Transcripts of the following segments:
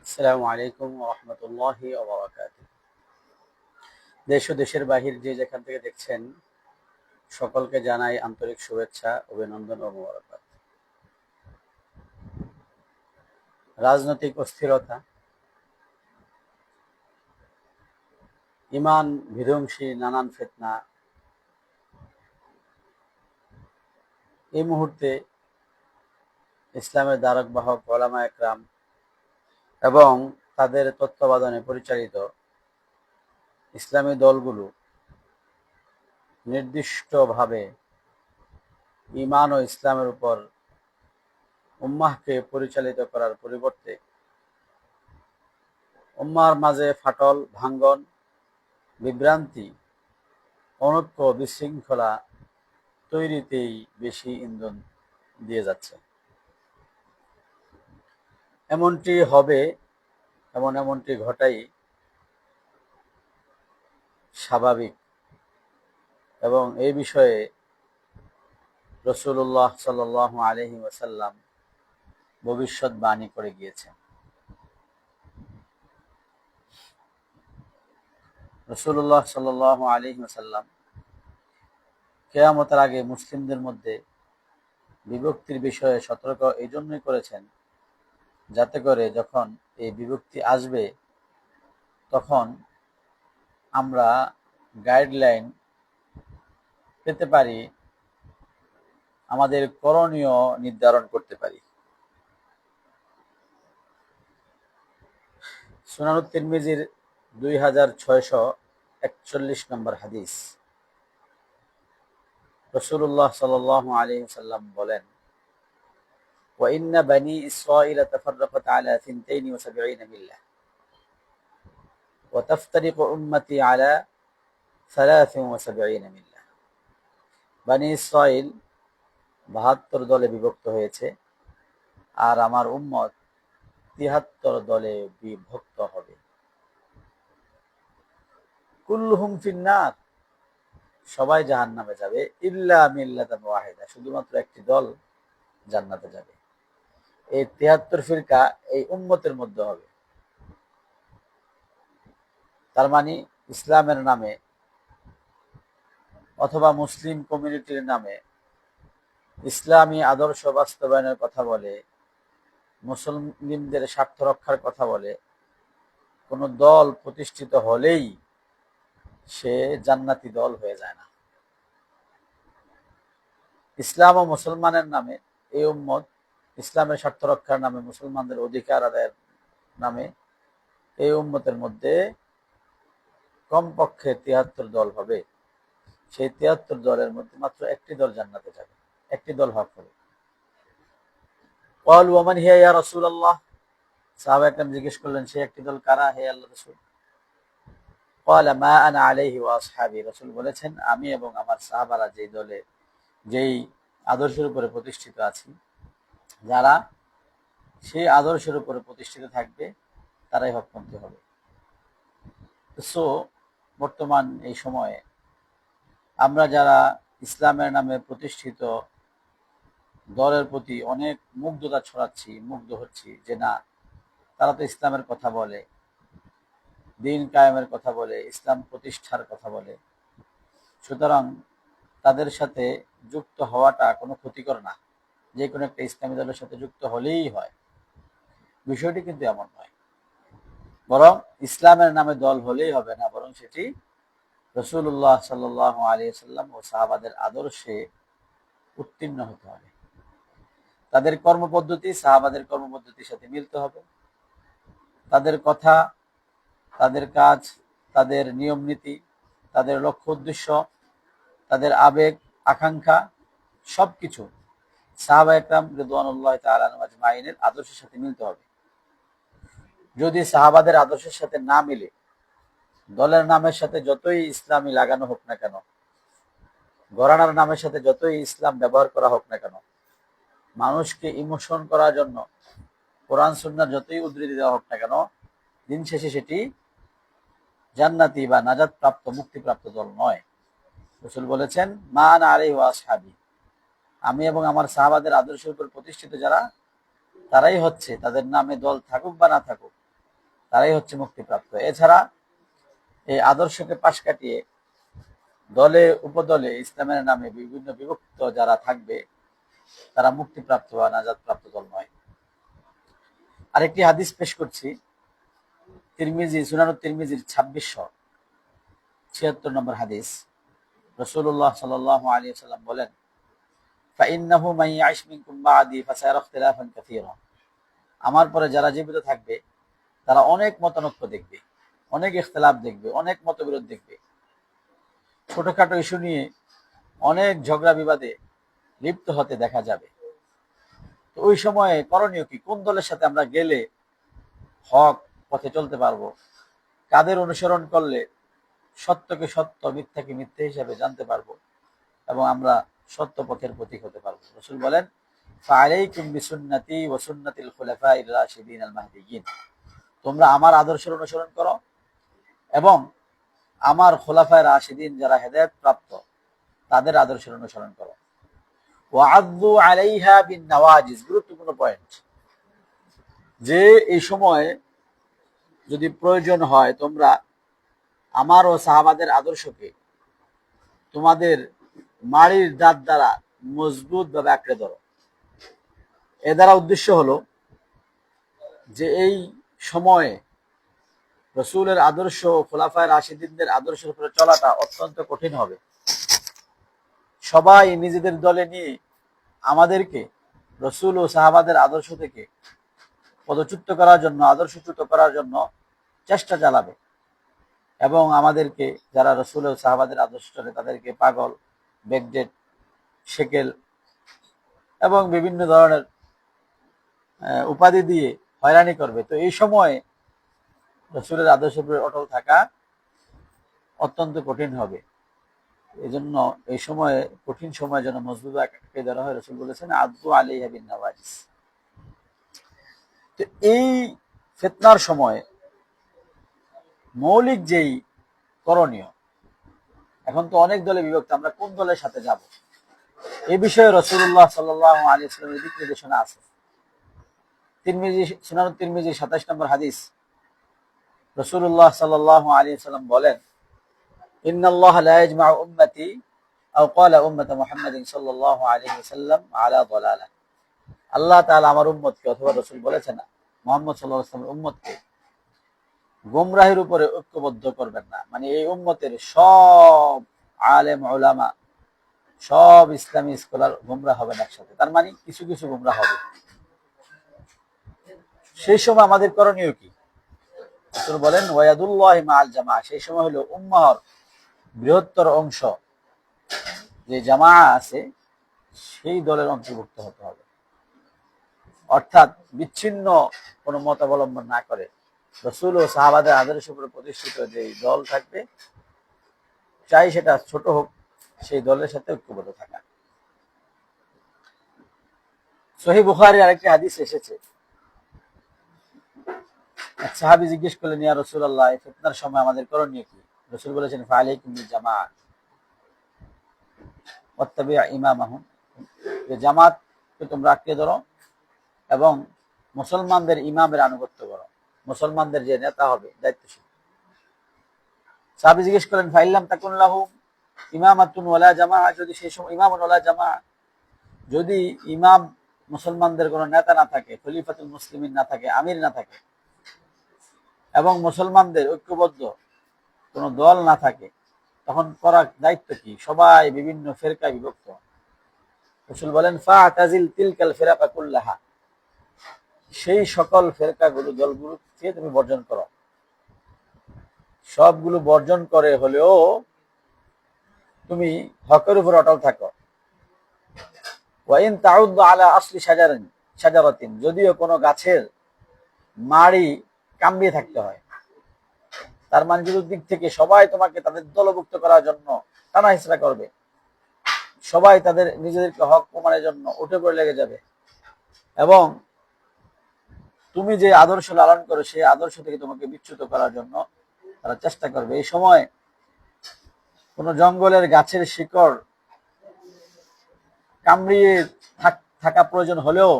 আসসালামু আলাইকুম ওয়া রাহমাতুল্লাহি ওয়া বারাকাতুহু। দেশ ও দেশের বাহির যে যেখান থেকে দেখছেন সকলকে জানাই আন্তরিক শুভেচ্ছা, অভিনন্দন ও মোবারকবাদ। রাজনৈতিক অস্থিরতা, ঈমান বিধ্বংসী নানান ফিতনা এই মুহূর্তে ইসলামের ধারক বাহক উলামায়ে কেরাম এবং তাদের তত্ত্বাবধানে পরিচালিত ইসলামী দলগুলো নির্দিষ্টভাবে ঈমান ও ইসলামের উপর উম্মাহকে পরিচালিত করার পরিবর্তে উম্মাহর মাঝে ফাটল, ভাঙ্গন, বিভ্রান্তি, অনৈক্য, বিশৃঙ্খলা তৈরিতেই বেশি ইন্ধন দিয়ে যাচ্ছে। এমনটি হবে এমনটি ঘটাই স্বাভাবিক এবং এই বিষয়ে রাসূলুল্লাহ সাল্লাল্লাহু আলাইহি ওয়াসাল্লাম ভবিষ্যৎবাণী করে গিয়েছেন। রাসূলুল্লাহ সাল্লাল্লাহু আলাইহি ওয়াসাল্লাম কিয়ামতের আগে মুসলিমদের মধ্যে বিভক্তির বিষয়ে সতর্ক এই জন্যই করেছেন, যাতে করে যখন এই বিভক্তি আসবে তখন আমরা গাইডলাইন পেতে পারি, আমাদের করণীয় নির্ধারণ করতে পারি। সুনানুত তিরমিজির 2641 নম্বর হাদিস, রাসূলুল্লাহ সাল্লাল্লাহু আলাইহি ওয়াসাল্লাম বলেন, ওয়া ইন্না বানি ইসরাঈলা তাফাররাকাত আলা 72 মিল্লাহ ওয়া তাফতারিকু উম্মতি আলা 73 মিল্লাহ। বানি ইসরাঈল 72 দলে বিভক্ত হয়েছে আর আমার উম্মত 73 দলে বিভক্ত হবে। কুল্লুহুম ফিন্নার, সবাই জাহান্নামে যাবে, ইল্লা মিল্লাতান ওয়াহিদা, শুধুমাত্র একটি দল জান্নাতে যাবে। এই 73 ফিরকা এই উম্মতের মধ্যে হবে। তার মানে ইসলামের নামে অথবা মুসলিম কমিউনিটির নামে ইসলামী আদর্শ বাস্তবায়নের কথা বলে, মুসলিমদের স্বার্থ রক্ষার কথা বলে কোনো দল প্রতিষ্ঠিত হলেই সে জান্নাতি দল হয়ে যায় না। ইসলাম ও মুসলমানের নামে এই উম্মত ইসলামের স্বার্থ রক্ষার নামে, মুসলমানদের অধিকার আদায়ের নামে এই উম্মতের মধ্যে কমপক্ষে 73 দল হবে। সেই 73 দলের মধ্যে মাত্র একটি দল জান্নাতে যাবে, একটি দল হক হবে। ক্বালু ওয়া মান হিয়া ইয়া রাসূলুল্লাহ, সাহাবায়ে কেরাম জিজ্ঞেস করলেন, সেই একটি দল কারা হে আল্লাহর রাসূল? ক্বালা মা আনা আলাইহি ওয়া আসহাবি, রাসূল বলেছেন, আমি এবং আমার সাহাবারা যেই আদর্শের উপরে প্রতিষ্ঠিত আছি, যারা সেই আদর্শের উপরে প্রতিষ্ঠিত থাকবে তারাই হকপন্থী হবে। সো বর্তমান এই সময়ে আমরা যারা ইসলামের নামে প্রতিষ্ঠিত দলের প্রতি অনেক মুগ্ধতা ছড়াচ্ছি, মুগ্ধ হচ্ছি যে না, তারা তো ইসলামের কথা বলে, দ্বীন কায়েমের কথা বলে, ইসলাম প্রতিষ্ঠার কথা বলে, সুতরাং তাদের সাথে যুক্ত হওয়াটা কোনো ক্ষতিকর না, যে কোনো একটা ইসলামী দলের সাথে যুক্ত হলেই হয়। বিষয়টি কিন্তু এমন নয়, বরং ইসলামের নামে দল হলেই হবে না, বরং সেটি রাসূলুল্লাহ সাল্লাল্লাহু আলাইহি ওয়াসাল্লাম ও সাহাবাদের আদর্শে উত্তীর্ণ হতে হবে। তাদের কর্মপদ্ধতি সাহাবাদের কর্মপদ্ধতির সাথে মিলতে হবে। তাদের কথা, তাদের কাজ, তাদের নিয়ম নীতি, তাদের লক্ষ্য উদ্দেশ্য, তাদের আবেগ আকাঙ্ক্ষা সবকিছু সাহাবায়ে কেরাম রিদওয়ানুল্লাহি তাআলা আলাইহিম আজমাইনের আদর্শের সাথে মিলতে হবে। যদি সাহাবাদের আদর্শের সাথে না মিলে, দলের নামের সাথে যতই ইসলামী লাগানো হোক না কেন, ঘরানার নামের সাথে যতই ইসলাম ব্যবহার করা হোক না কেন, মানুষকে ইমোশন করার জন্য কোরআন সুন্নাহর যতই উদ্ধৃতি দেওয়া হোক না কেন, দিন শেষে সেটি জান্নাতি বা নাজাত প্রাপ্ত, মুক্তিপ্রাপ্ত দল নয়। রাসূল বলেছেন, মা আনা আলাইহি ওয়া আসহাবি, আমি এবং আমার সাহাবাদের আদর্শের উপর প্রতিষ্ঠিত যারা, তারাই হচ্ছে, তাদের নামে দল থাকুক বা না থাকুক, তারাই হচ্ছে মুক্তিপ্রাপ্ত। এছাড়া এই আদর্শকে পাশ কাটিয়ে দলে উপদলে ইসলামের নামে বিভিন্ন বিভক্ত যারা থাকবে তারা মুক্তিপ্রাপ্ত বা নাজাত প্রাপ্ত দল নয়। আরেকটি হাদিস পেশ করছি, তিরমিজি, সুনানুত তিরমিজির 2676 নম্বর হাদিস। রাসূলুল্লাহ সাল্লাল্লাহু আলাইহি ওয়াসাল্লাম বলেন, ফাইন্নাহু মান ইয়াইশ মিনকুম বা'দি ফাসায়ারা ইখতিলাফান কাসীরা। আমার পরে যারা জীবিত থাকবে তারা অনেক মতানৈক্য দেখবে, অনেক ইখতিলাফ দেখবে, অনেক মতবিরোধ দেখবে। ছোটখাটো ইস্যু নিয়ে অনেক ঝগড়া বিবাদে লিপ্ত হতে দেখা যাবে। তো ওই সময়ে করণীয় কি? কোন দলের সাথে আমরা গেলে হক পথে চলতে পারবো, কাদের অনুসরণ করলে সত্যকে সত্য, মিথ্যাকে মিথ্যা হিসাবে জানতে পারবো এবং আমরা সত্য পথের প্রতীক হতে পারবো। রাসূল বলেন, ফাআলাইকুম বিসুন্নতি ওয়া সুন্নাতিল খুলাফাইর রাশিদিন আল মাহদিয়িন। তোমরা আমার আদর্শের অনুসরণ করো এবং আমার খোলাফায়ে রাশিদিন যারা হেদায়েত প্রাপ্ত তাদের আদর্শের অনুসরণ করো। ওয়া আযু আলাইহা বিন নওয়াজিজ। গুরুত্বপূর্ণ পয়েন্ট, যে এই সময় যদি প্রয়োজন হয় তোমরা আমার ও সাহাবাদের আদর্শকে তোমাদের মাড়ির দাঁত দ্বারা মজবুত ভাবে আঁকড়ে ধরো। এ দ্বারা উদ্দেশ্য হলো যে এই সময়ে রসুলের আদর্শ, খোলাফায়ে রাশিদিনদের আদর্শের উপরে চলাটা অত্যন্ত কঠিন হবে। সবাই নিজেদের দলে নিয়ে আমাদেরকে রসুল ও সাহাবাদের আদর্শ থেকে পদচ্যুত করার জন্য, আদর্শচ্যুত করার জন্য চেষ্টা চালাবে এবং আমাদেরকে যারা রসুল ও সাহাবাদের আদর্শ চলে তাদেরকে পাগল, বেকডেট, শেকেল এবং বিভিন্ন ধরনের উপাধি দিয়ে হয়রানি করবে। তো এই সময় রসুলের আদর্শের উপরে অটল থাকা অত্যন্ত কঠিন হবে। এই জন্য এই সময়ে, কঠিন সময় যেন মজবুত আঁকড়ে ধরা হয়। রসুল বলেছেন, আযু আলাইহা বিন নওয়াজিজ। তো এই ফিতনার সময় মৌলিক যেই করণীয়, এখন তো অনেক দলে বিভক্ত, আমরা কোন দলের সাথে যাব এই বিষয়ে রাসূলুল্লাহ সাল্লাল্লাহু আলাইহি ওয়াসাল্লামের দিক নির্দেশনা আছে। তিরমিজি, সুনানুত তিরমিজির 27 নম্বর হাদিস। রাসূলুল্লাহ সাল্লাল্লাহু আলাইহি ওয়াসাল্লাম বলেন, ইন্নাল্লাহা লা ইয়াজমাউ উম্মতি আও ক্বালা উম্মাতা মুহাম্মাদিন সাল্লাল্লাহু আলাইহি ওয়াসাল্লাম আলা দালালাহ। আল্লাহ তাআলা আমার উম্মতকে, অথবা রাসূল বলেছেন মুহাম্মদ সাল্লাল্লাহু আলাইহি ওয়াসাল্লামের উম্মতকে গোমরাহির উপরে ঐক্যবদ্ধ করবেন না। মানে এই উম্মতের সব আলেম উলামা, সব ইসলামী স্কলার গোমরাহ হবেন একসাথে, তার মানে কিছু কিছু গোমরাহ হবে। সেই সময় আমাদের করণীয় কি? রাসূল বলেন, ওয়ায়াদুল্লাহি মাআল জামাআহ। সেই সময় হলো উম্মাহর বৃহত্তর অংশ যে জামাআ আছে সেই দলের অন্তর্ভুক্ত হতে হবে। অর্থাৎ বিচ্ছিন্ন কোনো মত অবলম্বন না করে রাসূল ও সাহাবাদের আদর্শের উপর প্রতিষ্ঠিত যে দল থাকবে, চাই সেটা ছোট হোক, সেই দলের সাথে ঐক্যবদ্ধ থাকা। সহিহ বুখারীর আরেকটি হাদিস এসেছে, এক সাহাবী জিজ্ঞেস করলেন, ইয়া রাসূলুল্লাহ, এই ফিতনার সময় আমাদের করণীয় কি? রাসূল বলেছেন, ফাআলাইকুম বিল জামাআহ ওয়াত্তাবি'উ ইমামাহুম। যে জামাতকে তোমরা আঁকড়ে ধরো এবং মুসলমানদের ইমামের আনুগত্য করো, মুসলমানদের যে নেতা হবে, দায়িত্বশীল। সাহাবী জিজ্ঞেস করলেন, ফাইল্লাম তাকুন লাহুম ইমামাতুন ওয়ালা জামাআহ। যদি সেই সময় ইমামুন ওয়ালা জামাআহ, যদি ইমাম মুসলমানদের কোনো নেতা না থাকে, খলিফাতুল মুসলিমিন না থাকে, আমির না থাকে এবং মুসলমানদের ঐক্যবদ্ধ কোনো দল না থাকে, তখন করার দায়িত্ব কি? সবাই বিভিন্ন ফেরকায় বিভক্ত। রাসূল বলেন, ফাতাজিল তিলকাল ফিরাকা কুল্লাহা। সেই সকল ফেরকাগুলো, দলগুলো থেকে তুমি বর্জন করো। সবগুলো বর্জন করে হলেও তুমি হকের উপর অটল থাকো। ওয়াইন তাউদ আলা আসলি শাজারাতিন। যদিও কোনো গাছের মাড়ি কামড়িয়ে থাকতে হয়, তার মানে দিক থেকে সবাই তোমাকে তাদের দলভুক্ত করার জন্য টানা হিচড়া করবে, সবাই তাদের নিজেদেরকে হক প্রমাণের জন্য উঠে পড়ে লেগে যাবে এবং তুমি যে আদর্শ লালন করো সেই আদর্শ থেকে তোমাকে বিচ্যুত করার জন্য তারা চেষ্টা করবে। এই সময় কোন জঙ্গলের গাছের শিকড় কামড়িয়ে থাকা প্রয়োজন হলেও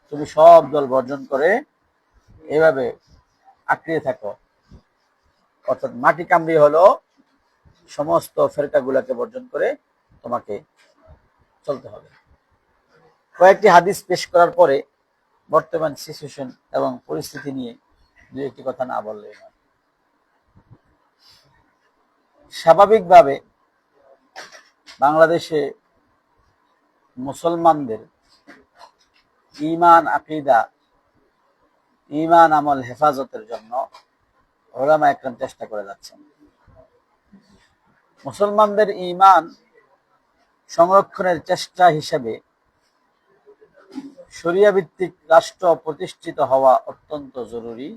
তুমি সব দল বর্জন করে এভাবে আঁকড়িয়ে থাকো, অর্থাৎ মাটি কামড়ি হলো সমস্ত ফেরকাগুলোকে বর্জন করে তোমাকে চলতে হবে। কয়েকটি হাদিস পেশ করার পরে বর্তমান সিচুয়েশন এবং পরিস্থিতি নিয়ে দু একটি কথা না বললেই নয়। স্বাভাবিকভাবে বাংলাদেশে মুসলমানদের ঈমান আকীদা, ঈমান আমল হেফাজতের জন্য উলামা একরাম চেষ্টা করে যাচ্ছেন। মুসলমানদের ঈমান সংরক্ষণের চেষ্টা হিসেবে শরিয়া ভিত্তিক রাষ্ট্র প্রতিষ্ঠিত হওয়া অত্যন্ত জরুরি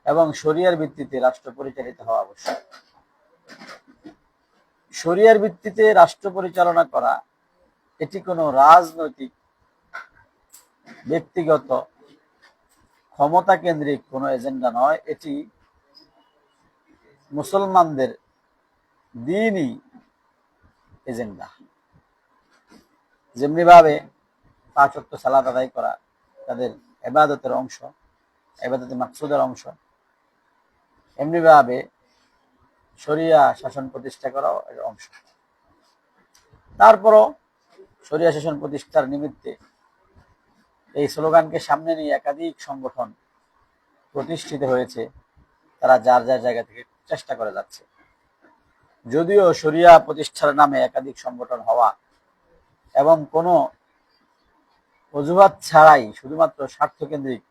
এবং শরিয়ার ভিত্তিতে রাষ্ট্র পরিচালিত হওয়া আবশ্যক। শরিয়ার ভিত্তিতে রাষ্ট্র পরিচালনা করা এটি কোনো রাজনৈতিক, ব্যক্তিগত, ক্ষমতা কেন্দ্রিক কোনো এজেন্ডা নয়, এটি মুসলমানদের দ্বীনি এজেন্ডা। যেমনিভাবে 5 ওয়াক্ত সালাত আদায় করা তাদের ইবাদতের অংশ, ইবাদতের মাকসুদের অংশ, এমনিভাবে শরিয়া শাসন প্রতিষ্ঠা করাও এর অংশ। তারপরও শরিয়া শাসন প্রতিষ্ঠার নিমিত্তে এই স্লোগানকে সামনে নিয়ে একাধিক সংগঠন প্রতিষ্ঠিত হয়েছে, তারা যার যার জায়গা থেকে চেষ্টা করে যাচ্ছে। যদিও শরিয়া প্রতিষ্ঠার নামে একাধিক সংগঠন হওয়া এবং কোনো অজুহাত ছাড়াই শুধুমাত্র স্বার্থকেন্দ্রিক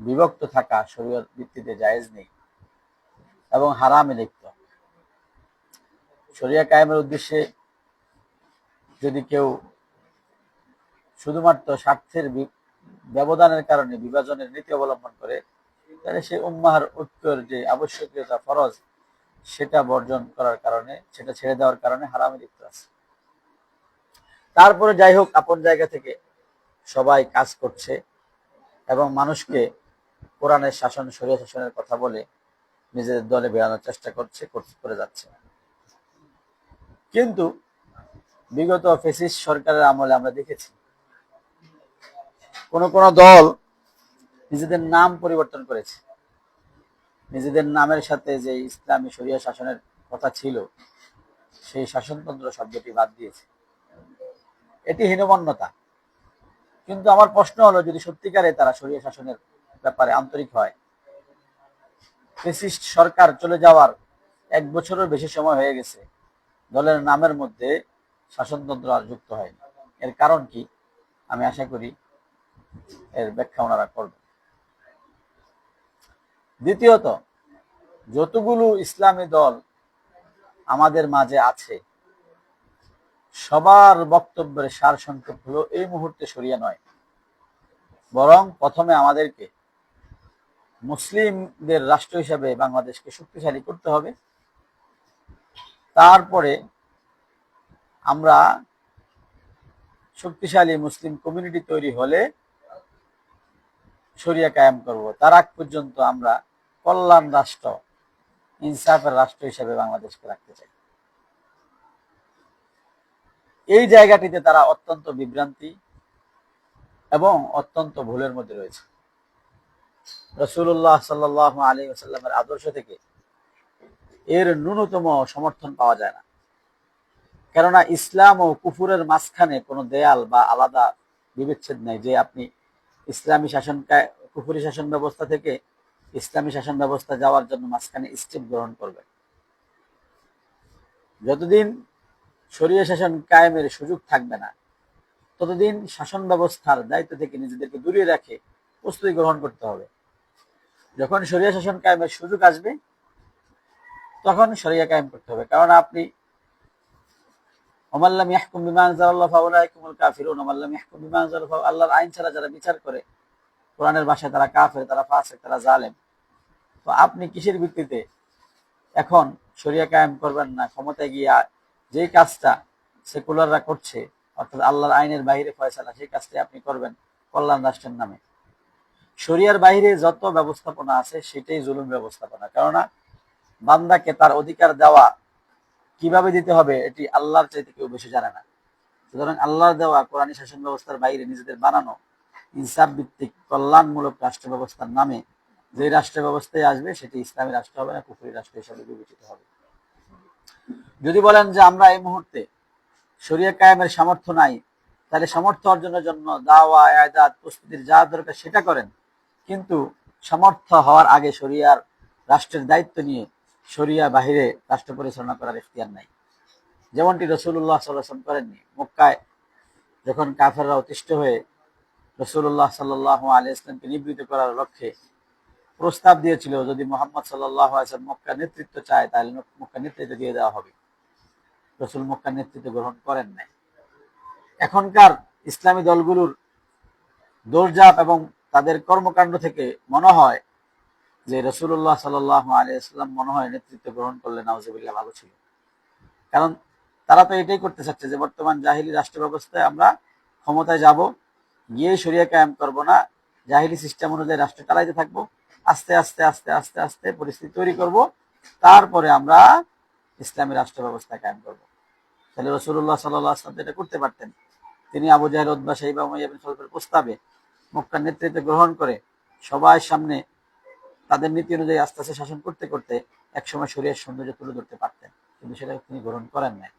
বিভক্ত থাকা শরিয়ত ভিত্তিতে জায়েজ নেই এবং হারামে লিপ্ত। শরিয়া কায়েমের উদ্দেশ্যে যদি কেউ শুধুমাত্র স্বার্থের ব্যবধানের কারণে বিভাজনের নীতি অবলম্বন করে, তাহলে সে উম্মাহর ঐক্যের যে আবশ্যকীয়তা, ফরজ, সেটা বর্জন করার কারণে, সেটা ছেড়ে দেওয়ার কারণে হারামে লিপ্ত আছে। তারপরে যাই হোক, আপন জায়গা থেকে সবাই কাজ করছে এবং মানুষকে কোরআনের শাসন, শরিয়া শাসনের কথা বলে নিজেদের দলে বেরানোর চেষ্টা করে যাচ্ছে। কিন্তু বিগত ফ্যাসিস্ট সরকারের আমলে আমরা দেখেছি কোন কোন দল নিজেদের নাম পরিবর্তন করেছে, নিজেদের নামের সাথে যে ইসলামী শরিয়া শাসনের কথা ছিল সেই শাসনতন্ত্র শব্দটি বাদ দিয়েছে। এটি হীনমন্যতা। কিন্তু আমার প্রশ্ন হলো, যদি সত্যিকারে তারা শরিয়া শাসনের ব্যাপারে আন্তরিক হয়, ফ্যাসিস্ট সরকার চলে যাওয়ার 1 বছরের বেশি সময় হয়ে গেছে, দলের নামের মধ্যে শাসনতন্ত্র আর যুক্ত হয়নি। এর কারণ কি? আমি আশা করি এর ব্যাখ্যা ওনারা করবেন। দ্বিতীয়ত, যতগুলো ইসলামী দল আমাদের মাঝে আছে, সবার বক্তব্যের সার সংক্ষেপ হলো এই মুহূর্তে শরিয়া নয়, বরং প্রথমে আমাদেরকে মুসলিমদের রাষ্ট্র হিসাবে বাংলাদেশকে শক্তিশালী করতে হবে। তারপরে আমরা শক্তিশালী মুসলিম কমিউনিটি তৈরি হলে শরিয়া কায়েম করব। তার আগ পর্যন্ত আমরা কল্যাণ রাষ্ট্র, ইনসাফের রাষ্ট্র হিসেবে বাংলাদেশকে রাখতে চাই। এই জায়গাটিতে তারা অত্যন্ত বিভ্রান্তি এবং অত্যন্ত ভুলের মধ্যে রয়েছে। রাসূলুল্লাহ সাল্লাল্লাহু আলাইহি ওয়াসাল্লামের আদর্শ থেকে এর ন্যূনতম সমর্থন পাওয়া যায় না। কেননা ইসলাম ও কুফুরের মাঝখানে কোনো দেয়াল বা আলাদা বিবেচ্ছেদ নেই যে আপনি ইসলামী শাসন, কুফুরি শাসন ব্যবস্থা থেকে ইসলামী শাসন ব্যবস্থা যাওয়ার জন্য মাঝখানে স্টেপ গ্রহণ করবেন। যতদিন শরিয়া শাসন কায়েমের সুযোগ থাকবে না, ততদিন শাসন ব্যবস্থার দায়িত্ব থেকে নিজেদেরকে দূরে রাখে প্রস্তুতি গ্রহণ করতে হবে। যখন শরিয়া শাসন কায়েমের সুযোগ আসবে, তখন শরিয়া কায়েম করতে হবে। কারণ আপনি ওমান লাম ইয়াহকুম বিমা আনজালাল্লাহু ফাউলাইকা হুমুল কাফিরুন, ওমান লাম ইয়াহকুম বিমা আনজালাল্লাহু, আল্লাহর আইন ছাড়া যারা বিচার করে, কোরআনের ভাষায় তারা কাফের, তারা ফাসিক, তারা জালেম। তো আপনি কিসের ভিত্তিতে এখন শরিয়া কায়েম করবেন না? ক্ষমতায় গিয়ে যে কাজটা সেকুলাররা করছে, অর্থাৎ আল্লাহর আইনের বাইরে ফয়সালা, সেই কাজটাই আপনি করবেন কল্যাণ রাষ্ট্রের নামে। শরিয়ার বাইরে যত ব্যবস্থাপনা আছে সেটাই জুলুম ব্যবস্থাপনা। কেননা বান্দাকে তার অধিকার দেওয়া কিভাবে দিতে হবে এটি আল্লাহর চাইতে কেউ বেশি জানে না। সুতরাং আল্লাহর দেওয়া কোরআনী শাসন ব্যবস্থার বাইরে নিজেদের বানানো ইনসাফ ভিত্তিক কল্যাণমূলক রাষ্ট্র ব্যবস্থার নামে যে রাষ্ট্র ব্যবস্থায় আসবে সেটি ইসলামী রাষ্ট্র হবে না, কুফরি রাষ্ট্র হিসাবে বিবেচিত হবে। যদি বলেন যে আমরা এই মুহূর্তে শরিয়া কায়েমের সামর্থ্য নাই, তাহলে সামর্থ্য অর্জনের জন্য দাওয়া, ইআদাত, প্রস্তুতির যা দরকার সেটা করেন, কিন্তু সামর্থ্য হওয়ার আগে শরিয়ার রাষ্ট্রের দায়িত্ব নিয়ে শরিয়া বাহিরে রাষ্ট্র পরিচালনা করার ইখতিয়ার নাই। যেমনটি রাসূলুল্লাহ সাল্লাল্লাহু আলাইহি ওয়াসাল্লাম করেননি। মক্কায় যখন কাফেররা অতিষ্ঠ হয়ে রাসূলুল্লাহ সাল্লাল্লাহু আলাইহি ওয়াসাল্লামকে নিবৃত্ত করার লক্ষ্যে প্রস্তাব দিয়েছিল, যদি মুহাম্মদ সাল্লাল্লাহু আলাইহি ওয়াসাল্লাম মক্কার নেতৃত্ব চায় তাহলে মক্কার নেতৃত্ব দিয়ে দেওয়া হবে। রাসূল মক্কার নেতৃত্ব গ্রহণ করেন নাই। এখনকার ইসলামী দলগুলোর দৌড়ঝাঁপ এবং তাদের কর্মকাণ্ড থেকে মনে হয় যে রাসূলুল্লাহ সাল্লাল্লাহু আলাইহি ওয়াসাল্লাম মনে হয় নেতৃত্ব গ্রহণ করলে নাউজুবিল্লাহ ভালো ছিল। কারণ তারা তো এটাই করতে চাচ্ছে যে বর্তমান জাহিলি রাষ্ট্র ব্যবস্থায় আমরা ক্ষমতায় যাব, গিয়ে শরিয়া কায়েম করব না, জাহিলি সিস্টেম অনুযায়ী রাষ্ট্র চালাইতে থাকবো, আস্তে আস্তে আস্তে আস্তে আস্তে পরিস্থিতি তৈরি করব, তারপরে আমরা ইসলামী রাষ্ট্র ব্যবস্থা কায়েম করব। তাহলে রাসূলুল্লাহ সাল্লাল্লাহু আলাইহি ওয়াসাল্লাম এটা করতে পারতেন। তিনি আবু জাহেল, উতবা, শাইবা, উমাইয়া বিন খালফের প্রস্তাবে মক্কার নেতৃত্ব গ্রহণ করে সবার সামনে তাদের নীতি অনুযায়ী আস্তে আস্তে শাসন করতে করতে একসময় শরিয়ার সৌন্দর্য তুলে ধরতে পারতেন, কিন্তু সেটা তিনি গ্রহণ করেন নাই।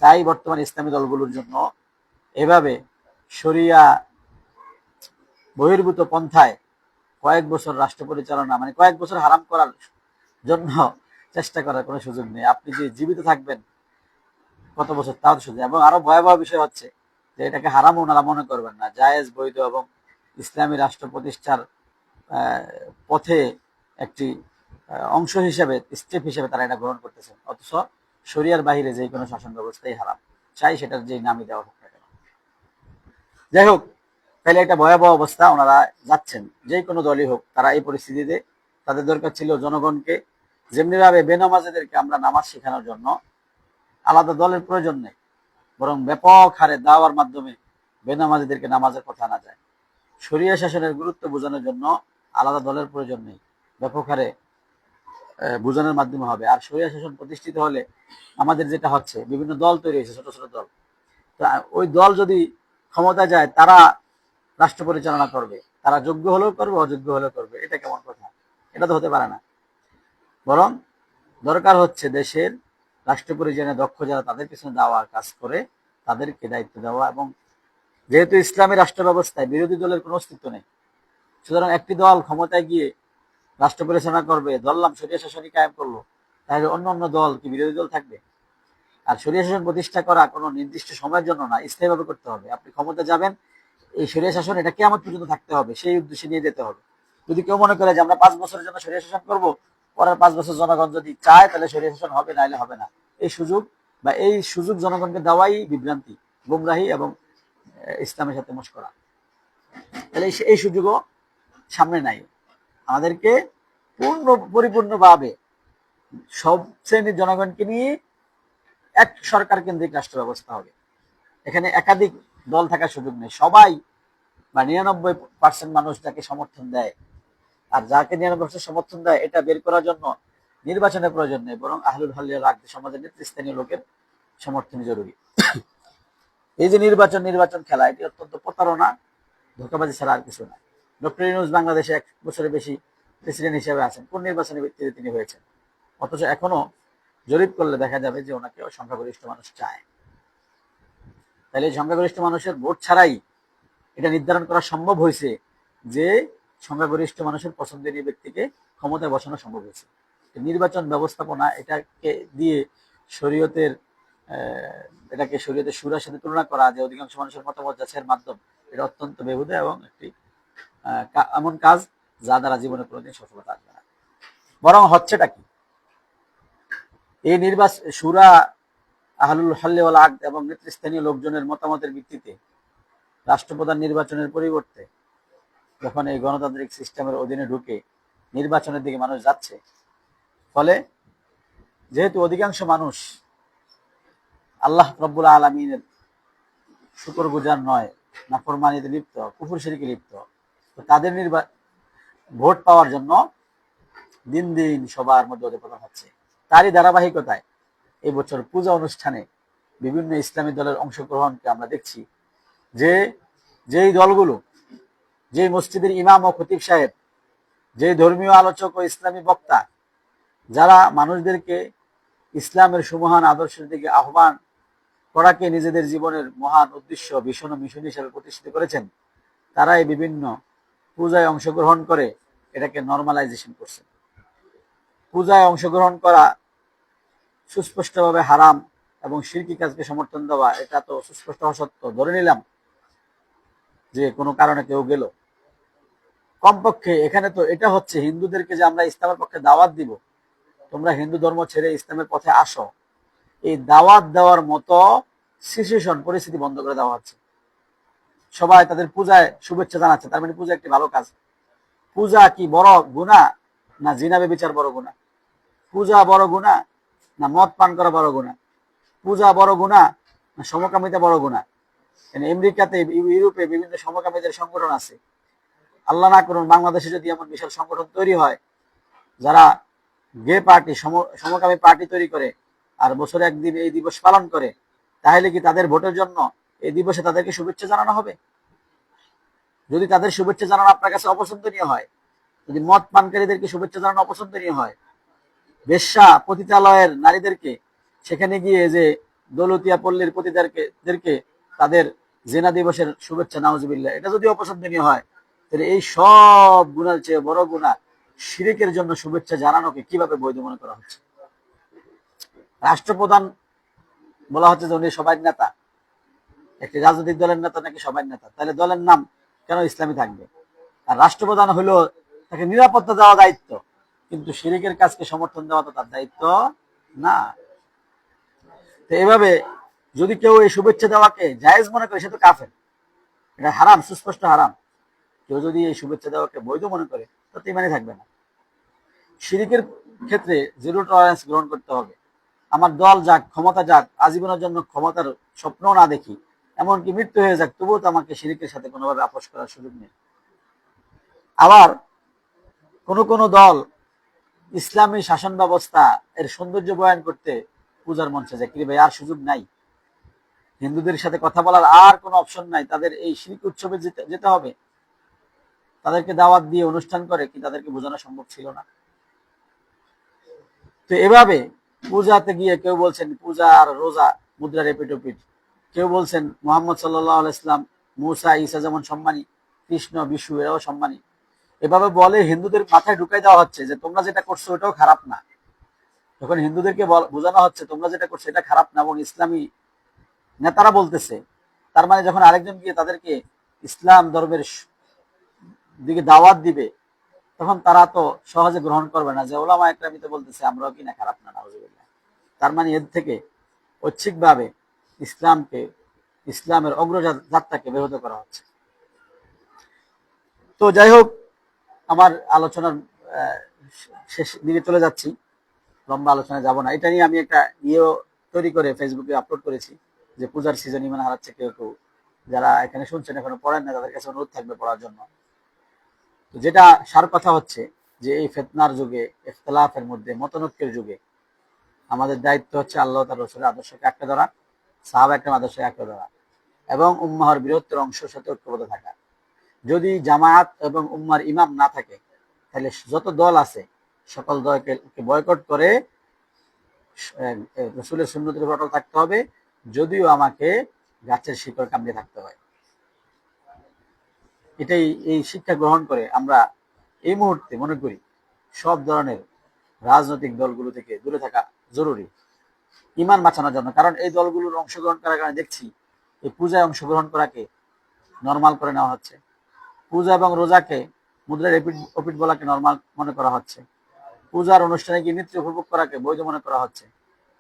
তাই বর্তমান ইসলামী দলগুলোর জন্য এভাবে শরিয়া বহির্ভূত পন্থায় কয়েক বছর রাষ্ট্র পরিচালনা, মানে কয়েক বছর হারাম করার জন্য চেষ্টা করার কোনো সুযোগ নেই। আপনি যে জীবিত থাকবেন কত বছর তাও সুযোগ। এবং আরো ভয়াবহ বিষয় হচ্ছে যে এটাকে হারাম ওনারা মনে করবেন না, জায়েজ, বৈধ এবং ইসলামী রাষ্ট্র প্রতিষ্ঠার পথে একটি অংশ হিসেবে, স্টেপ হিসেবে তারা এটা গ্রহণ করতেছেন, অথচ শরিয়ার বাহিরে যে কোনো শাসন ব্যবস্থাই হারাম, চাই সেটার যে নামই দেওয়া হোক না কেন। যাই হোক, তাহলে একটা ভয়াবহ অবস্থা ওনারা যাচ্ছেন, যে কোনো দলই হোক। তারা এই পরিস্থিতিতে তাদের দরকার ছিল জনগণকে যেমনিভাবে বেনামাজিদেরকে আমরা নামাজ শেখানোর জন্য আলাদা দলের প্রয়োজন নেই, বরং ব্যাপক হারে দাওয়ার মাধ্যমে বেনামাজিদেরকে নামাজের কথা আনা যায়। শরিয়া শাসনের গুরুত্ব বোঝানোর জন্য আলাদা দলের প্রয়োজন নেই, ব্যাপক হারে বোঝানোর মাধ্যমে হবে। আর শরিয়া শাসন প্রতিষ্ঠিত হলে আমাদের যেটা হচ্ছে, বিভিন্ন দল তৈরি হয়েছে, ছোট ছোট দল, তো ওই দল যদি ক্ষমতা যায় তারা রাষ্ট্র পরিচালনা করবে, তারা যোগ্য হলেও করবে, অযোগ্য হলেও করবে। এটা কেমন কথা? এটা তো হতে পারে না। বরং দরকার হচ্ছে দেশের রাষ্ট্র পরিচালনায় দক্ষ যারা, তাদের পিছনে দেওয়া কাজ করে তাদেরকে দায়িত্ব দেওয়া। এবং যেহেতু ইসলামী রাষ্ট্র ব্যবস্থায় বিরোধী দলের কোনো অস্তিত্ব নেই, সুতরাং একটি দল ক্ষমতায় গিয়ে রাষ্ট্র পরিচালনা করবে, ধরলাম শরিয়া শাসনই কায়েম করলো, তাহলে অন্য অন্য দল কি বিরোধী দল থাকবে? আর শরিয়া শাসন প্রতিষ্ঠা করা কোনো নির্দিষ্ট সময়ের জন্য না, স্থায়ীভাবে করতে হবে। আপনি ক্ষমতা যাবেন, এই শরিয়া শাসন এটা কিয়ামত পর্যন্ত থাকতে হবে, সেই উদ্দেশ্যে নিয়ে যেতে হবে। যদি কেউ মনে করে যে আমরা 5 বছরের জন্য শরিয়া শাসন করবো, পরের 5 বছর জনগণ যদি চায় তাহলে শরিয়া শাসন হবে, নাইলে হবে না, এই সুযোগ জনগণকে দেওয়াই বিভ্রান্তি, গুমরাহি এবং ইসলামের সাথে মশকরা। তাহলে এই সুযোগও সামনে নাই। আমাদেরকে পরিপূর্ণভাবে সব শ্রেণীর জনগণকে নিয়ে এক সরকার কেন্দ্রিক রাষ্ট্র ব্যবস্থা হবে। এখানে একাধিক দল থাকার সুযোগ নেই। সবাই বা 99% মানুষ যাকে সমর্থন দেয়, আর যাকে 99% সমর্থন দেয় এটা বের করার জন্য নির্বাচনের প্রয়োজন নেই, বরং আহলুল হাল্লি ওয়াল আকদ, সমাজের নেতৃস্থানীয় লোকের সমর্থনই জরুরি। এই যে নির্বাচন খেলা, এটি অত্যন্ত প্রতারণা, ধোঁকাবাজি ছাড়া আর কিছু না। ডক্টর ইউনূস বাংলাদেশে 1 বছরের বেশি প্রেসিডেন্ট হিসেবে আছেন, কোন নির্বাচনের ভিত্তিতে তিনি হয়েছেন? অথচ এখনো জরিপ করলে দেখা যাবে যে ওনাকে সংখ্যাগরিষ্ঠ মানুষ চায়। তাহলে সংখ্যাগরিষ্ঠ মানুষের ভোট ছাড়াই এটা নির্ধারণ করা সম্ভব হয়েছে যে সংখ্যাগরিষ্ঠ মানুষের পছন্দের ব্যক্তিকে ক্ষমতায় বসানো সম্ভব হয়েছে। নির্বাচন ব্যবস্থাপনা এটাকে দিয়ে শরীয়তের সুরার সাথে তুলনা করা, যে অধিকাংশ মানুষের মতামত যাচাইয়ের মাধ্যম, এটা অত্যন্ত বেহুদা এবং একটি এমন কাজ যা দ্বারা জীবনে কোনোদিন সফলতা আসবে না। বরং হচ্ছেটা কি? এই নির্বাচন সুরা আহলুল হাল্লি ওয়াল আকদ এবং নেতৃস্থানীয় লোকজনের মতামতের ভিত্তিতে রাষ্ট্রপ্রধান নির্বাচনের পরিবর্তে যখন এই গণতান্ত্রিক সিস্টেমের অধীনে ঢুকে নির্বাচনের দিকে মানুষ যাচ্ছে, ফলে যেহেতু অধিকাংশ মানুষ আল্লাহ রাব্বুল আলামিনের শুকরগুজার নয়, নাফরমানিতে লিপ্ত, কুফর শিরকে লিপ্ত, তো তাদের ভোট পাওয়ার জন্য দিন দিন সবার মধ্যে অধঃপতন হচ্ছে। তারই ধারাবাহিকতায় এই বছর পূজা অনুষ্ঠানে বিভিন্ন ইসলামী দলের অংশগ্রহণকে আমরা দেখছি, যেই দলগুলো, যে মসজিদের ইমাম ও খতিব সাহেব যে ধর্মীয় আলোচক ও ইসলামী বক্তা যারা মানুষদেরকে ইসলামের সুমহান আদর্শের দিকে আহ্বান করাকে নিজেদের জীবনের মহান উদ্দেশ্য, ভীষণ ও মিশন হিসেবে প্রতিষ্ঠিত করেছেন, তারাই বিভিন্ন পূজায় অংশগ্রহণ করে এটাকে নর্মালাইজেশন করছে। পূজায় অংশগ্রহণ করা সুস্পষ্টভাবে হারাম এবং শিরকি কাজকে সমর্থন দেওয়া, এটা তো সুস্পষ্ট সত্য, ধরে নিলাম যে কোনো কারণে কেউ গেল। কমপক্ষে এখানে তো এটা হচ্ছে হিন্দুদেরকে যে আমরা ইসলামের পক্ষে দাওয়াত দিব, তোমরা হিন্দু ধর্ম ছেড়ে ইসলামের পথে আসো, এই দাওয়াত দেওয়ার মতো সিচুয়েশন, পরিস্থিতি বন্ধ করে দেওয়া হচ্ছে। সবাই তাদের পূজায় শুভেচ্ছা জানাচ্ছে, তার মানে পূজা একটি ভালো কাজ। পূজা কি বড় গুনাহ, না জিনা ব্যভিচার বড় গুনাহ? পূজা বড় গুনাহ, না মদ পান করা বড় গুনাহ? পূজা বড় গুনাহ, না সমকামিতা বড় গুনাহ? আমেরিকাতে, ইউরোপে বিভিন্ন সমকামীদের সংগঠন আছে। আল্লাহ না করুন বাংলাদেশে যদি এমন বিশাল সংগঠন তৈরি হয় যারা গে পার্টি, সমকামী পার্টি তৈরি করে আর বছরে একদিন এই দিবস পালন করে, তাহলে কি তাদের ভোটের জন্য এই দিবসে তাদেরকে শুভেচ্ছা জানানো হবে? যদি তাদের শুভেচ্ছা জানানো আপনার কাছে অপছন্দনীয় হয়, যদি মদ পানকারীদেরকে শুভেচ্ছা জানানো অপছন্দনীয় হয়, বেশ্যা পতিতালয়ের নারীদেরকে সেখানে গিয়ে যে দৌলতিয়া পল্লীর পতিতাদেরকে তাদের জেনা দিবসের শুভেচ্ছা, নাউজুবিল্লাহ, এটা যদি অপছন্দনীয় হয়, তাহলে এই সব গুনার চেয়ে বড় গুনাহ শিরকের জন্য শুভেচ্ছা জানানোকে কিভাবে বৈধ মনে করা হচ্ছে? রাষ্ট্রপ্রধান বলা হচ্ছে যে উনি সবাই নেতা, একটি রাজনৈতিক দলের নেতা নাকি সবাই নেতা, তাহলে দলের নাম কেন ইসলামী থাকবে? আর রাষ্ট্রপ্রধান হলো তাকে নিরাপত্তা দেওয়া দায়িত্ব, কিন্তু শিরকের কাজকে সমর্থন দেওয়া তো তার দায়িত্ব না। তো এভাবে যদি কেউ এই শুভেচ্ছা দেওয়াকে জায়েজ মনে করে, সে তো কাফের, এটা হারাম, সুস্পষ্ট হারাম। কেউ যদি এই শুভেচ্ছা দেওয়াকে বৈধ মনে করে, তাতে ইমানই থাকবে না। শিরকের ক্ষেত্রে জিরো টলারেন্স গ্রহণ করতে হবে। আমার দল যাক, ক্ষমতা যাক, আজীবনের জন্য ক্ষমতার স্বপ্ন না দেখি, এমনকি মৃত্যু হয়ে যাক, তবুও তো আমাকে শিরকের সাথে কোনোভাবে আপোষ করার সুযোগ নেই। আবার কোন দল ইসলামী শাসন ব্যবস্থা এর সৌন্দর্য বয়ান করতে পূজার মঞ্চে যায়, কি ভাই আর সুযোগ নাই? হিন্দুদের সাথে কথা বলার আর কোনো অপশন নাই, তাদের এই শিরক উৎসবে যেতে হবে? তাদেরকে দাওয়াত দিয়ে অনুষ্ঠান করে কি তাদেরকে বোঝানো সম্ভব ছিল না? তো এভাবে পূজাতে গিয়ে কেউ বলছেন পূজা আর রোজা মুদ্রা রেপিটোপিট, কেউ বলছেন মোহাম্মদ সাল্লাল্লাহু আলাইহি ওয়াসাল্লাম, মুসা, ঈসা যেমন সম্মানী, কৃষ্ণ, বিষ্ণু এরাও সম্মানী। এভাবে বলে হিন্দুদের মাথায় ঢুকাই দেওয়া হচ্ছে যে তোমরা যেটা করছো ওটাও খারাপ না। যখন হিন্দুদেরকে বোঝানো হচ্ছে তোমরা যেটা করছো এটা খারাপ না, এবং ইসলামী নেতারা বলতেছে, তার মানে যখন আরেকজন গিয়ে তাদেরকে ইসলাম ধর্মের দিকে দাওয়াত দিবে, তখন তারা তো সহজে গ্রহণ করবে না যে ওলামা একরামই তো বলতেছে, আমরাও কিনা খারাপ না, নাউজুবিল্লাহ। তার মানে এর থেকে ঐচ্ছিকভাবে ইসলামের অগ্রযাত্রাকে ব্যাহত করা হচ্ছে। তো যাই হোক, আমার আলোচনার শেষ দিকে চলে যাচ্ছি, লম্বা আলোচনায় যাব না। এটা নিয়ে আমি একটা ইয়েও তৈরি করে ফেসবুকে আপলোড করেছি যে পূজার সিজন ইমান হারাচ্ছে কেউ কেউ। যারা এখানে শুনছেন এখনো পড়েন না, তাদের কাছে অনুরোধ থাকবে পড়ার জন্য। যেটা সার কথা হচ্ছে যে এই ফিতনার যুগে, ইখতিলাফের মধ্যে, মতনৈক্যের যুগে আমাদের দায়িত্ব হচ্ছে আল্লাহ তাআলার রাসূলের আদর্শকে আঁকড়ে ধরা, সাহাবা একরাম আদর্শকে আঁকড়ে ধরা, এবং উম্মাহর বৃহত্তর অংশের সাথে ঐক্যবদ্ধ থাকা। যদি জামায়াত এবং উম্মার ইমাম না থাকে, তাহলে যত দল আছে সকল দলকে বয়কট করে রাসূলের সুন্নতের উপর অটল থাকতে হবে, যদিও আমাকে গাছের শিকড় কামড়ে থাকতে হয়। এটাই, এই শিক্ষা গ্রহণ করে আমরা এই মুহূর্তে মনে করি সব ধরনের রাজনৈতিক দলগুলো থেকে দূরে থাকা জরুরি, ইমান বাঁচানোর জন্য। কারণ এই দলগুলোর অংশগ্রহণ করার কারণে দেখছি এই পূজায় অংশগ্রহণ করাকে নর্মাল করে নেওয়া হচ্ছে, পূজা এবং রোজাকে মুদ্রার এপিট বলাকে নর্মাল মনে করা হচ্ছে, পূজার অনুষ্ঠানে গিয়ে নৃত্য উপভোগ করাকে বৈধ মনে করা হচ্ছে,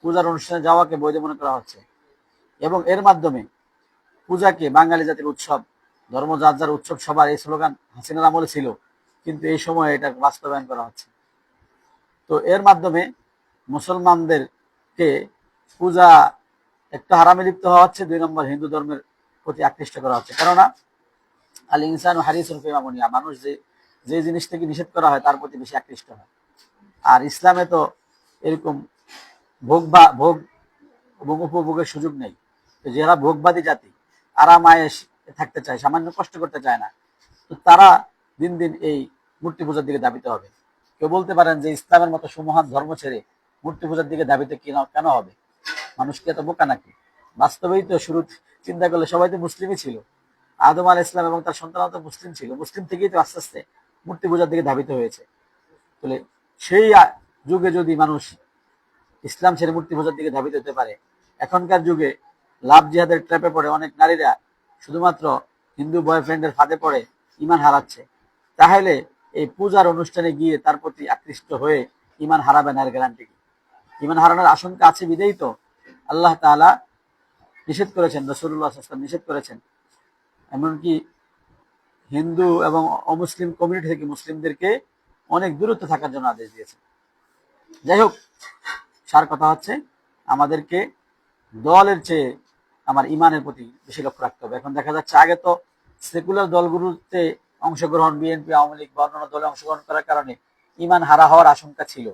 পূজার অনুষ্ঠানে যাওয়াকে বৈধ মনে করা হচ্ছে, এবং এর মাধ্যমে পূজাকে বাঙালি জাতির উৎসব, ধর্ম যার যার উৎসব সবার, এই স্লোগান হাসিনার আমলে ছিল, কিন্তু এই সময় এটা বাস্তবায়ন করা হচ্ছে। তো এর মাধ্যমে মুসলমানদেরকে পূজা একটা হারামে লিপ্ত হওয়া হচ্ছে, 2 নম্বর হিন্দু ধর্মের প্রতি আকৃষ্ট করা হচ্ছে। কেননা আল ইনসানু হারিসুন ফি মামুনিয়া, মানুষ যে জিনিস থেকে নিষেধ করা হয় তার প্রতি বেশি আকৃষ্ট হয়। আর ইসলামে তো এরকম ভোগ এবং উপভোগের সুযোগ নেই। তো যারা ভোগবাদী জাতি, আরাম আয়েশ থাকতে চায়, সামান্য কষ্ট করতে চায় না, তো তারা দিন দিন এই মূর্তি পূজার দিকে ধাবিত হবে। কেউ বলতে পারেন যে ইসলামের মতো সুমহান ধর্ম ছেড়ে মূর্তি পূজার দিকে ধাবিত কেন হবে? মানুষ কি এত বোকা নাকি? বাস্তবেই তো শুরু চিন্তা করলে সবাই তো মুসলিমই ছিল। আদম আলাইহিস সালাম এবং তার সন্তানরা তো মুসলিম ছিল। মুসলিম থেকেই তো আস্তে আস্তে মূর্তি পূজার দিকে ধাবিত হয়েছে। তাহলে সেই যুগে যদি মানুষ ইসলাম ছেড়ে মূর্তি পূজার দিকে ধাবিত হতে পারে, এখনকার যুগে লাভ জিহাদের ট্র্যাপে পড়ে অনেক নারীরা শুধুমাত্র হিন্দু বয়ফ্রেন্ডের ফাঁদে পড়ে ইমান হারাচ্ছে, তাহলে এই পূজার অনুষ্ঠানে গিয়ে তার প্রতি আকৃষ্ট হয়ে ইমান হারাবে না, এর গ্যারান্টি কি? ইমান হারানোর আশঙ্কা আছে বিদেই তো আল্লাহ তাআলা নিষেধ করেছেন, রাসূলুল্লাহ সাল্লাল্লাহু আলাইহি ওয়াসাল্লাম নিষেধ করেছেন। এমনকি হিন্দু এবং অমুসলিম কমিউনিটি থেকে মুসলিমদেরকে অনেক দূরত্ব থাকার জন্য আদেশ দিয়েছেন। যাই হোক, সার কথা হচ্ছে আমাদেরকে দলের চেয়ে আমার ইমানের প্রতি বেশি লক্ষ্য রাখতে হবে। এখন দেখা যাচ্ছে আগে তো সেকুলার দলগুলোতে অংশগ্রহণ, বিএনপি, আওয়ামী লীগ বা অন্যান্য দলে অংশগ্রহণ করার কারণে ইমান হারা হওয়ার আশঙ্কা ছিল,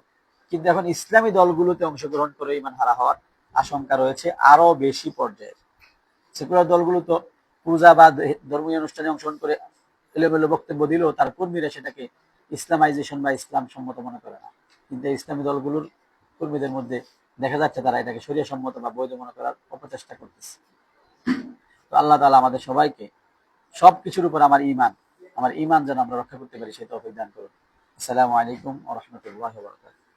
কিন্তু এখন ইসলামী দলগুলোতে অংশগ্রহণ করে ইমান হারা হওয়ার আশঙ্কা রয়েছে আরো বেশি পর্যায়ে। সেকুলার দলগুলো তো পূজা বা ধর্মীয় অনুষ্ঠানে অংশগ্রহণ করে এলোমেলো বক্তব্য দিলেও তার কর্মীরা সেটাকে ইসলামাইজেশন বা ইসলাম সম্মত মনে করে না। কিন্তু ইসলামী দলগুলোর কর্মীদের মধ্যে দেখা যাচ্ছে তারা এটাকে শরিয়া সম্মত বা বৈধ মনে করার অপচেষ্টা করতেছে। তো আল্লাহ তাআলা আমাদের সবাইকে সবকিছুর উপর আমার ইমান যেন আমরা রক্ষা করতে পারি সেই তৌফিক দান করুন। আসসালামু আলাইকুম ওয়া রাহমাতুল্লাহি ওয়া বারাকাতুহু।